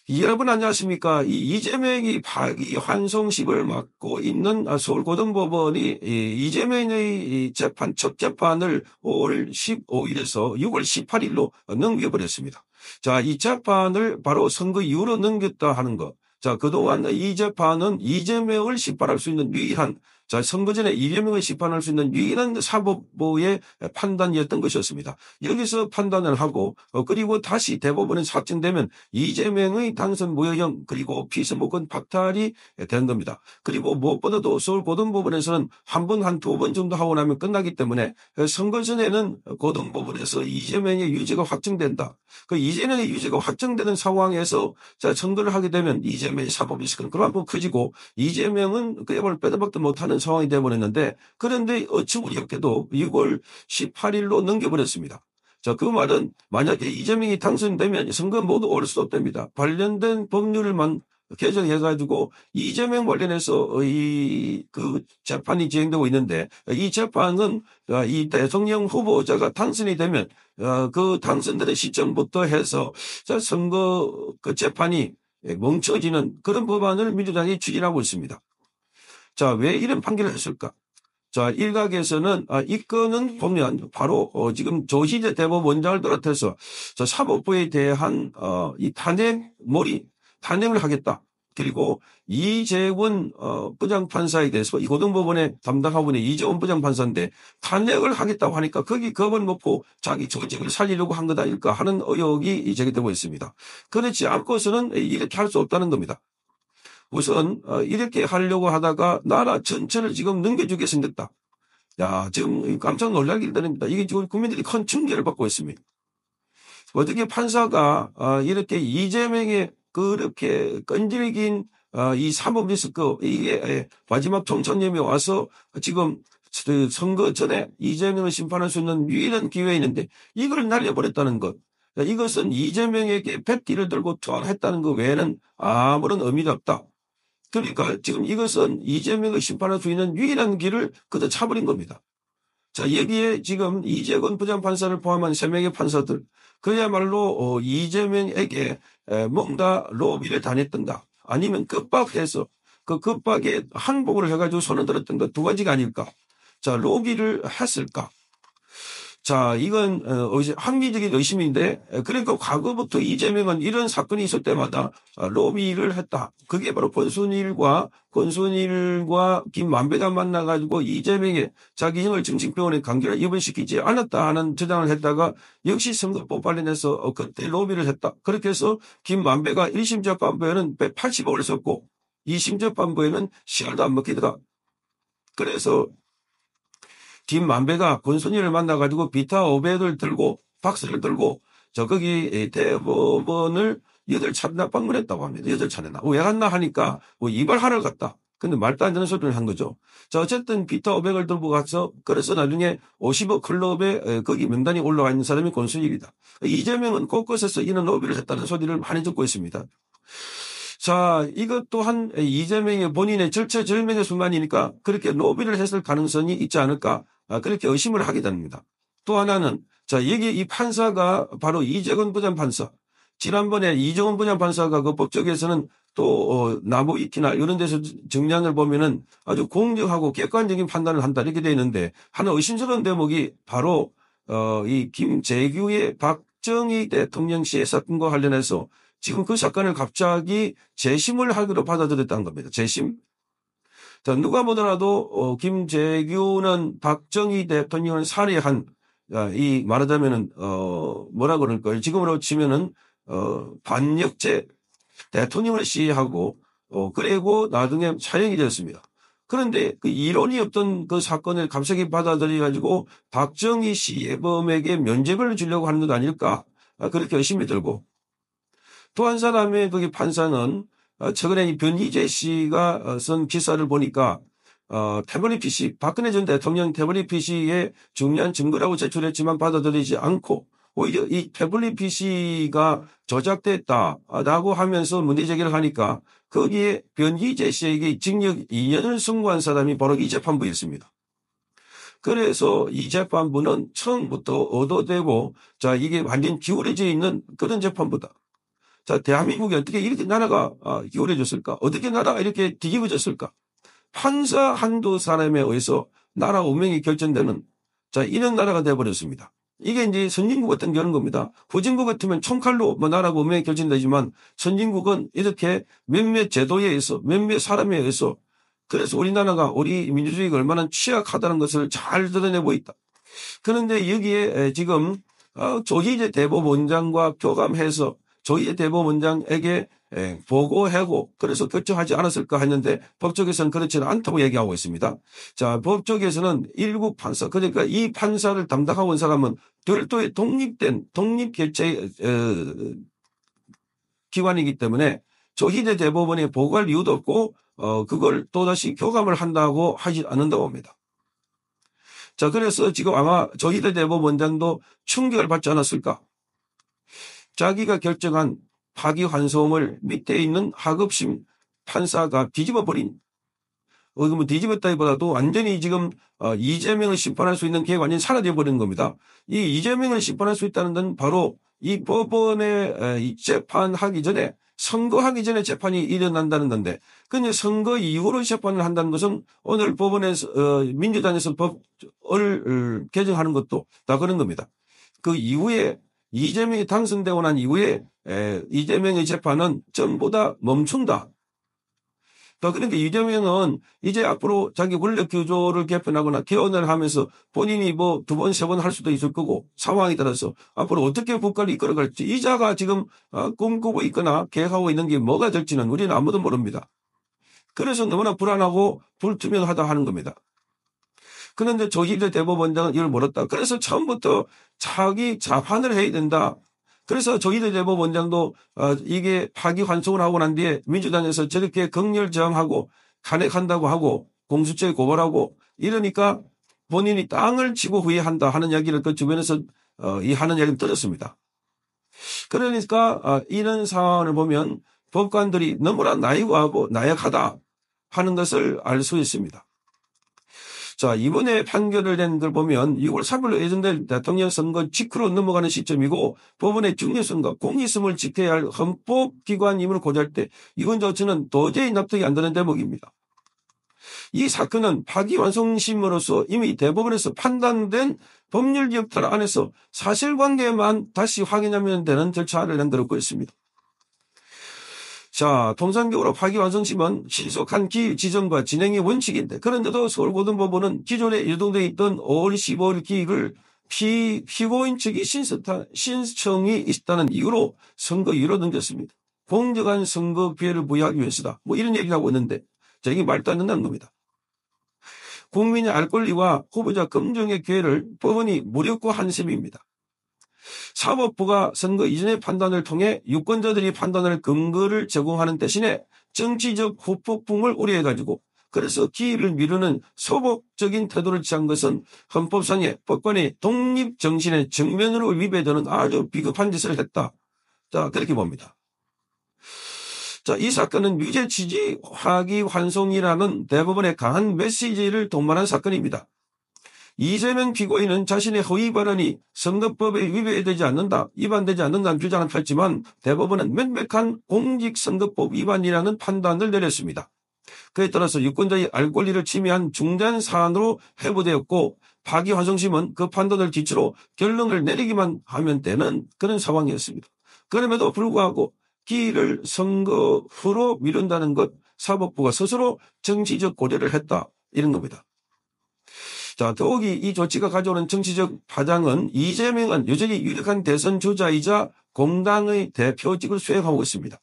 여러분 안녕하십니까? 이재명이 이 환송식을 맡고 있는 서울고등법원이 이재명의 재판, 첫 재판을 5월 15일에서 6월 18일로 넘겨버렸습니다. 자, 이 재판을 바로 선거 이후로 넘겼다 하는 것. 자, 그동안 이 재판은 이재명을 심판할 수 있는 유일한, 자, 선거 전에 이재명을 심판할 수 있는 유일한 사법부의 판단이었던 것이었습니다. 여기서 판단을 하고, 그리고 다시 대법원에 확정되면 이재명의 당선 무효형 그리고 피선거권 박탈이 되는 겁니다. 그리고 무엇보다도 서울고등법원에서는 한 번, 한 두 번 정도 하고 나면 끝나기 때문에 선거 전에는 고등법원에서 이재명의 유죄가 확정된다. 그 이재명의 유죄가 확정되는 상황에서 자, 선거를 하게 되면 이재명의 사법리스크는 그만큼 커지고 이재명은 그야말로 빼도 박도 못하는 상황이 되어버렸는데 그런데 어처구니 없게도 6월 18일로 넘겨버렸습니다. 자, 그 말은 만약에 이재명이 당선되면 선거 모두 올 수 없답니다. 관련된 법률만 개정해가지고 이재명 관련해서 그 재판이 진행되고 있는데 이 재판은 이 대통령 후보자가 당선이 되면 그 당선되는 시점부터 해서 선거 그 재판이 멈춰지는 그런 법안을 민주당이 추진하고 있습니다. 자, 왜 이런 판결을 했을까? 자, 일각에서는 이 건은 보면 바로 지금 조희대 대법원장을 비롯해서 사법부에 대한 이 탄핵을 하겠다. 그리고 이재원 부장판사에 대해서 이 고등법원에 담당하고 있는 이재원 부장판사인데 탄핵을 하겠다고 하니까 거기 겁을 먹고 자기 조직을 살리려고 한 거다 일까 하는 의혹이 제기되고 있습니다. 그렇지 않고서는 이렇게 할 수 없다는 겁니다. 우선 이렇게 하려고 하다가 나라 전체를 지금 넘겨주게 생겼다. 야, 지금 깜짝 놀랄 일들입니다. 이게 지금 국민들이 큰 충격을 받고 있습니다. 어떻게 판사가 이렇게 이재명의 그렇게 끈질긴 이 사법 리스크 이게 마지막 총선임이 와서 지금 선거 전에 이재명을 심판할 수 있는 유일한 기회가 있는데 이걸 날려버렸다는 것. 이것은 이재명에게 패티를 들고 투항했다는 것 외에는 아무런 의미가 없다. 그러니까 지금 이것은 이재명을 심판할 수 있는 유일한 길을 그저 차버린 겁니다. 자, 여기에 지금 이재건 부장판사를 포함한 3명의 판사들, 그야말로 이재명에게 뭔가 로비를 당했던가 아니면 급박해서 그 급박에 항복을 해가지고 손을 들었던가 두 가지가 아닐까. 자, 로비를 했을까. 자, 이건 합리적인 의심인데 그러니까 과거부터 이재명은 이런 사건이 있을 때마다 로비를 했다. 그게 바로 권순일과 김만배가 만나가지고 이재명의 자기 형을 정신병원에 감기를 입원시키지 않았다 하는 주장을 했다가 역시 선거법 관련해서 그때 로비를 했다. 그렇게 해서 김만배가 1심 재판부에는 180억을 썼고 2심 재판부에는 씨알도 안 먹히더라. 그래서 김만배가 권순일을 만나가지고 비타 500을 들고 박스를 들고 거기 대법원을 8차례나 방문했다고 합니다. 8차례나. 왜 갔나 하니까 이발하러 갔다. 근데 말도 안 되는 소리를 한 거죠. 자, 어쨌든 비타 500을 들고 가서 그래서 나중에 50억 클럽에 거기 명단이 올라와 있는 사람이 권순일이다. 이재명은 곳곳에서 이런 로비를 했다는 소리를 많이 듣고 있습니다. 자, 이것 또한 이재명의 본인의 절체절명의 순간이니까 그렇게 로비를 했을 가능성이 있지 않을까 그렇게 의심을 하게 됩니다. 또 하나는 자, 여기 이 판사가 바로 이재건 부장판사. 지난번에 이정원 부장판사가 그 법조계에서는 또 나무 위키나 이런 데서 정량을 보면은 아주 공정하고 객관적인 판단을 한다 이렇게 되어 있는데 하나 의심스러운 대목이 바로 이 김재규의 박정희 대통령 시해 사건과 관련해서 지금 그 사건을 갑자기 재심을 하기로 받아들였다는 겁니다. 재심. 자, 누가 보더라도 김재규는 박정희 대통령을 살해한 이 말하자면은 뭐라 그럴까요? 지금으로 치면은 반역죄 대통령을 시해하고 그리고 나중에 사형이 되었습니다. 그런데 그 이론이 없던 그 사건을 갑자기 받아들여 가지고 박정희 시해범에게 면죄부를 주려고 하는 것 아닐까 그렇게 의심이 들고. 또 한 사람의 거기 판사는 최근에 이 변희재 씨가 쓴 기사를 보니까 태블릿 PC, 박근혜 전 대통령 태블릿 PC의 중요한 증거라고 제출했지만 받아들이지 않고 오히려 이 태블릿 PC가 조작됐다라고 하면서 문제 제기를 하니까 거기에 변희재 씨에게 징역 2년을 선고한 사람이 바로 이 재판부였습니다. 그래서 이 재판부는 처음부터 의도되고 자 이게 완전 기울어져 있는 그런 재판부다. 자, 대한민국이 어떻게 이렇게 나라가 기울어졌을까? 어떻게 나라가 이렇게 뒤집어졌을까? 판사 한두 사람에 의해서 나라 운명이 결정되는, 자, 이런 나라가 되어버렸습니다. 이게 이제 선진국 같은 그런 겁니다. 후진국 같으면 총칼로 뭐 나라가 운명이 결정되지만 선진국은 이렇게 몇몇 제도에 의해서, 몇몇 사람에 의해서, 그래서 우리나라가 우리 민주주의가 얼마나 취약하다는 것을 잘 드러내고 있다. 그런데 여기에 지금 조희재 대법원장과 교감해서 조희재 대법원장에게 보고하고 그래서 결정하지 않았을까 했는데 법조계에서는 그렇지는 않다고 얘기하고 있습니다. 자, 법조계에서는 일부 판사, 그러니까 이 판사를 담당하고 있는 사람은 별도의 독립된 독립결재 기관이기 때문에 조희재 대법원에 보고할 이유도 없고 그걸 또다시 교감을 한다고 하지 않는다고 합니다. 자, 그래서 지금 아마 조희재 대법원장도 충격을 받지 않았을까? 자기가 결정한 파기환송을 밑에 있는 하급심 판사가 뒤집어버린, 뭐 뒤집었다기보다도 완전히 지금 이재명을 심판할 수 있는 기회가 완전히 사라져버린 겁니다. 이 이재명을 심판할 수 있다는 건 바로 이 법원에 재판하기 전에, 선거하기 전에 재판이 일어난다는 건데, 근데 선거 이후로 재판을 한다는 것은 오늘 법원에서 민주당에서 법을 개정하는 것도 다 그런 겁니다. 그 이후에 이재명이 당선되고 난 이후에 이재명의 재판은 전부 다 멈춘다. 그러니까 이재명은 이제 앞으로 자기 권력 구조를 개편하거나 개헌을 하면서 본인이 뭐 두 번, 세 번 할 수도 있을 거고 상황에 따라서 앞으로 어떻게 국가를 이끌어갈지 이자가 지금 꿈꾸고 있거나 계획하고 있는 게 뭐가 될지는 우리는 아무도 모릅니다. 그래서 너무나 불안하고 불투명하다 하는 겁니다. 그런데 조희재 대법원장은 이걸 몰랐다. 그래서 처음부터 자기 자판을 해야 된다. 그래서 조희재 대법원장도 이게 파기환송을 하고 난 뒤에 민주당에서 저렇게 극렬 저항하고 탄핵한다고 하고 공수처에 고발하고 이러니까 본인이 땅을 치고 후회한다 하는 이야기를 그 주변에서 하는 이야기를 들었습니다. 그러니까 이런 상황을 보면 법관들이 너무나 나이고하고 나약하다 하는 것을 알 수 있습니다. 자, 이번에 판결을 낸 걸 보면 6월 3일로 예정된 대통령 선거 직후로 넘어가는 시점이고 법원의 중요성과 공의성을 지켜야 할 헌법기관임을 고지할 때 이건 저는 도저히 납득이 안 되는 대목입니다. 이 사건은 파기환송심으로서 이미 대법원에서 판단된 법률기획들 안에서 사실관계만 다시 확인하면 되는 절차를 만들었고 있습니다. 자, 통상적으로 파기환송심은 신속한 기일 지정과 진행의 원칙인데 그런데도 서울고등법원은 기존에 유동되어 있던 5월 15일 기일을 피고인 측이 신청이 있다는 이유로 선거유예로 넘겼습니다. 공정한 선거 기회를 부여하기 위해서다. 뭐 이런 얘기를 하고 있는데 자, 이게 말도 안 된다는 겁니다. 국민의 알 권리와 후보자 검증의 기회를 법원이 무력화한 셈입니다. 사법부가 선거 이전의 판단을 통해 유권자들이 판단할 근거를 제공하는 대신에 정치적 후폭풍을 우려해가지고 그래서 기일을 미루는 소극적인 태도를 취한 것은 헌법상의 법관의 독립정신의 정면으로 위배되는 아주 비겁한 짓을 했다. 자, 그렇게 봅니다. 자, 이 사건은 유죄 취지 파기환송이라는 대법원의 강한 메시지를 동반한 사건입니다. 이재명 피고인은 자신의 허위 발언이 선거법에 위반되지 않는다는 주장을 펼지만 대법원은 명백한 공직선거법 위반이라는 판단을 내렸습니다. 그에 따라서 유권자의 알 권리를 침해한 중대한 사안으로 회부되었고 파기환송심은 그 판단을 기초로 결론을 내리기만 하면 되는 그런 상황이었습니다. 그럼에도 불구하고 기일을 선거 후로 미룬다는 것 사법부가 스스로 정치적 고려를 했다 이런 겁니다. 자, 더욱이 이 조치가 가져오는 정치적 파장은 이재명은 여전히 유력한 대선 주자이자 공당의 대표직을 수행하고 있습니다.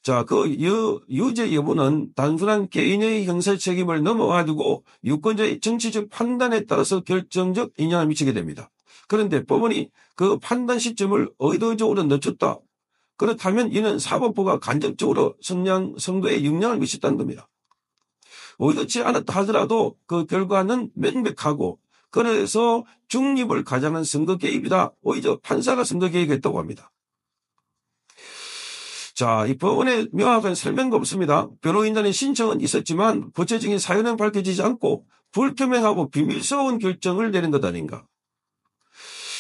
자, 그 유죄 여부는 단순한 개인의 형사 책임을 넘어가지고 유권자의 정치적 판단에 따라서 결정적 영향을 미치게 됩니다. 그런데 법원이 그 판단 시점을 의도적으로 늦췄다. 그렇다면 이는 사법부가 간접적으로 선거에 영향을 미쳤다는 겁니다. 의도치 않았다 하더라도 그 결과는 명백하고 그래서 중립을 가장한 선거 개입이다. 오히려 판사가 선거 개입했다고 합니다. 자, 이 법원에 명확한 설명도 없습니다. 변호인단의 신청은 있었지만 구체적인 사연은 밝혀지지 않고 불투명하고 비밀스러운 결정을 내린 것 아닌가.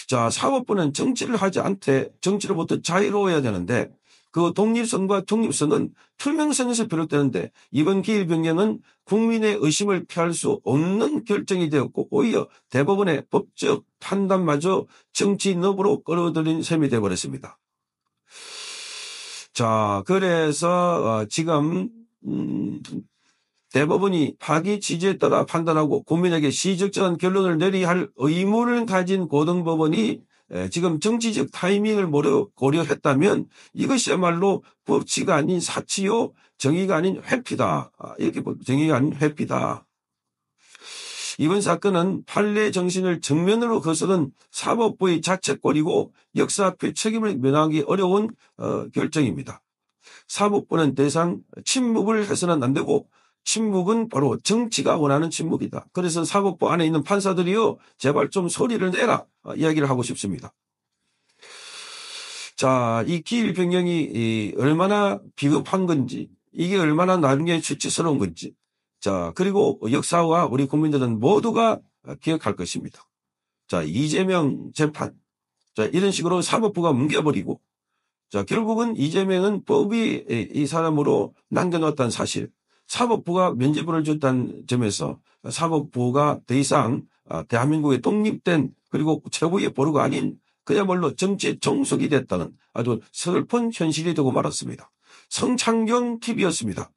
자, 사법부는 정치를 하지 않되 정치로부터 자유로워야 되는데 그 독립선과 중립선은 투명성에서 비롯되는데 이번 기일 변경은 국민의 의심을 피할 수 없는 결정이 되었고 오히려 대법원의 법적 판단마저 정치 너브로 끌어들인 셈이 되어버렸습니다. 자, 그래서 지금 대법원이 파기 취지에 따라 판단하고 국민에게 시적절한 결론을 내려야 할 의무를 가진 고등법원이 지금 정치적 타이밍을 고려했다면 이것이야말로 법치가 아닌 사치요, 정의가 아닌 회피다. 이렇게 정의가 아닌 회피다. 이번 사건은 판례 정신을 정면으로 거스른 사법부의 자책골이고 역사표 책임을 면하기 어려운 결정입니다. 사법부는 대상 침묵을 해서는 안 되고 침묵은 바로 정치가 원하는 침묵이다. 그래서 사법부 안에 있는 판사들이요, 제발 좀 소리를 내라 이야기를 하고 싶습니다. 자, 이 기일 변경이 얼마나 비겁한 건지, 이게 얼마나 나중에 수치스러운 건지, 자, 그리고 역사와 우리 국민들은 모두가 기억할 것입니다. 자, 이재명 재판, 자, 이런 식으로 사법부가 뭉개버리고, 자, 결국은 이재명은 법이 이 사람으로 남겨놓았다는 사실, 사법부가 면죄부를 줬다는 점에서 사법부가 더 이상 대한민국의 독립된 그리고 최고의 보루가 아닌 그야말로 정치의 종속이 됐다는 아주 슬픈 현실이 되고 말았습니다. 성창경 TV였습니다.